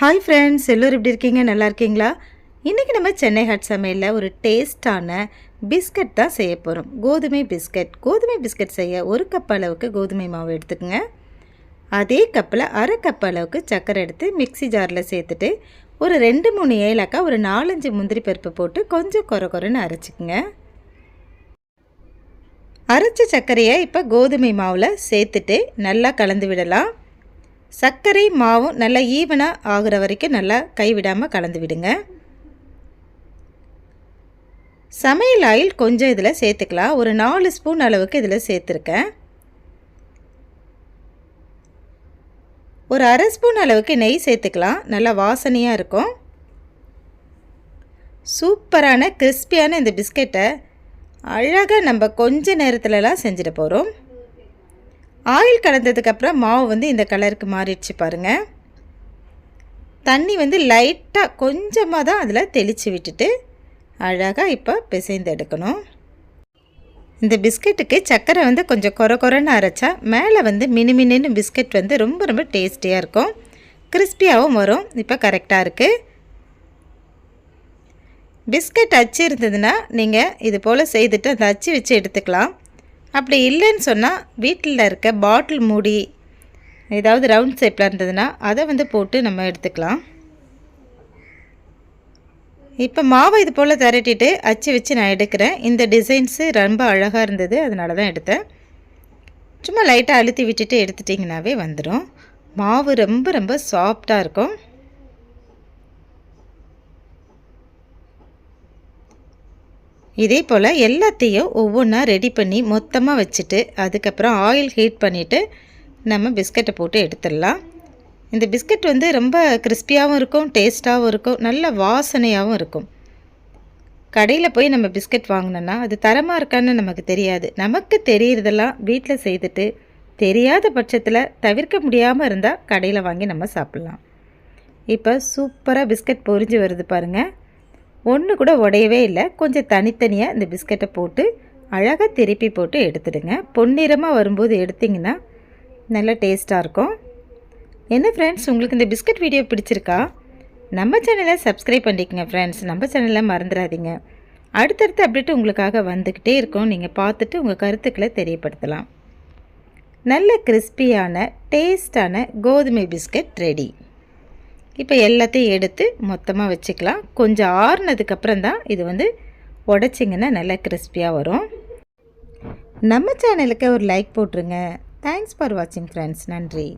Hi friends, எல்லோரும் எப்படி இருக்கீங்க? நல்லா இருக்கீங்களா? இன்றைக்கி நம்ம சென்னை ஹாட் சமையலில் ஒரு டேஸ்டான பிஸ்கட் தான் செய்ய போகிறோம். கோதுமை பிஸ்கட் செய்ய 1 கப் அளவுக்கு கோதுமை மாவு எடுத்துக்கோங்க. அதே கப்பில் அரை கப் அளவுக்கு சர்க்கரை எடுத்து மிக்சி ஜாரில் சேர்த்துட்டு ஒரு 2-3 ஏலக்காய், ஒரு 4-5 முந்திரி பருப்பு போட்டு கொஞ்சம் கொரன்னு அரைச்சிக்கோங்க. அரைச்ச சர்க்கரையை இப்போ கோதுமை மாவில் சேர்த்துட்டு நல்லா கலந்து விடலாம். சர்க்கரை மாவும் நல்லா ஈவனாக ஆகிற வரைக்கும் நல்லா கைவிடாமல் கலந்து விடுங்க. சமையல் ஆயில் கொஞ்சம் இதில் சேர்த்துக்கலாம். ஒரு 4 ஸ்பூன் அளவுக்கு இதில் சேர்த்துருக்கேன். ஒரு அரை ஸ்பூன் அளவுக்கு நெய் சேர்த்துக்கலாம். நல்லா வாசனையாக இருக்கும். சூப்பரான கிறிஸ்பியான இந்த பிஸ்கெட்டை அழகாக நம்ம கொஞ்ச நேரத்துலலாம் செஞ்சிட போகிறோம். ஆயில் கலந்ததுக்கப்புறம் மாவு இந்த கலருக்கு மாறிடுச்சு பாருங்கள். தண்ணி லைட்டாக கொஞ்சமாக தான் அதில் தெளித்து விட்டுட்டு அழகாக இப்போ பிசைந்து எடுக்கணும். இந்த பிஸ்கெட்டுக்கு சர்க்கரை கொஞ்சம் கொரன்னு அரைச்சா மேலே மினுமின்னு பிஸ்கெட் ரொம்ப டேஸ்டியாக இருக்கும். கிறிஸ்பியாகவும் வரும். இப்போ கரெக்டாக இருக்குது. பிஸ்கட் அச்சு இருந்ததுன்னா நீங்கள் இது போல் செய்துட்டு அந்த அச்சு வச்சு எடுத்துக்கலாம். அப்படி இல்லைன்னு சொன்னால் வீட்டில் இருக்க பாட்டில் மூடி ஏதாவது ரவுண்ட் ஷேப்பில் இருந்ததுன்னா அதை போட்டு நம்ம எடுத்துக்கலாம். இப்போ மாவை இது போல் திரட்டிட்டு அச்சு வச்சு நான் எடுக்கிறேன். இந்த டிசைன்ஸு ரொம்ப அழகாக இருந்தது, அதனால தான் எடுத்தேன். சும்மா லைட்டாக அழுத்தி விட்டுட்டு எடுத்துட்டிங்கனாவே வந்துடும். மாவு ரொம்ப சாஃப்டாக இருக்கும். இதே போல் எல்லாத்தையும் ஒவ்வொன்றா ரெடி பண்ணி மொத்தமாக வச்சுட்டு அதுக்கப்புறம் ஆயில் ஹீட் பண்ணிவிட்டு நம்ம பிஸ்கட்டை போட்டு எடுத்துடலாம். இந்த பிஸ்கட் ரொம்ப கிறிஸ்பியாகவும் இருக்கும், டேஸ்ட்டாகவும் இருக்கும், நல்ல வாசனையாகவும் இருக்கும். கடையில் போய் நம்ம பிஸ்கட் வாங்கினோன்னா அது தரமாக இருக்கான்னு நமக்கு தெரியாது. நமக்கு தெரிகிறதெல்லாம் வீட்டில் செய்துட்டு தெரியாத பட்சத்தில் தவிர்க்க முடியாமல் இருந்தால் கடையில் வாங்கி நம்ம சாப்பிட்லாம். இப்போ சூப்பராக பிஸ்கட் பொரிஞ்சு வருது பாருங்கள். ஒன்று கூட உடையவே இல்லை. கொஞ்சம் தனித்தனியாக இந்த பிஸ்கட்டை போட்டு அழகாக திருப்பி போட்டு எடுத்துடுங்க. பொன்னிறமாக வரும்போது எடுத்திங்கன்னா நல்லா டேஸ்ட்டாக இருக்கும். என்ன ஃப்ரெண்ட்ஸ், உங்களுக்கு இந்த பிஸ்கட் வீடியோ பிடிச்சிருக்கா? நம்ம சேனலை சப்ஸ்கிரைப் பண்ணிக்கங்க ஃப்ரெண்ட்ஸ். நம்ம சேனலை மறந்துடாதீங்க. அடுத்தடுத்து அப்டேட் உங்களுக்காக வந்துக்கிட்டே இருக்கும். நீங்கள் பார்த்துட்டு உங்கள் கருத்துக்களை தெரியப்படுத்தலாம். நல்ல கிறிஸ்பியான டேஸ்டான கோதுமை பிஸ்கட் ரெடி. இப்போ எல்லாத்தையும் எடுத்து மொத்தமாக வச்சுக்கலாம். கொஞ்சம் ஆறுனதுக்கப்புறம் தான் இது உடைச்சிங்கன்னா நல்லா கிறிஸ்பியாக வரும். நம்ம சேனலுக்கு ஒரு லைக் போட்டுருங்க. தேங்க்ஸ் ஃபார் வாட்சிங் ஃப்ரெண்ட்ஸ். நன்றி.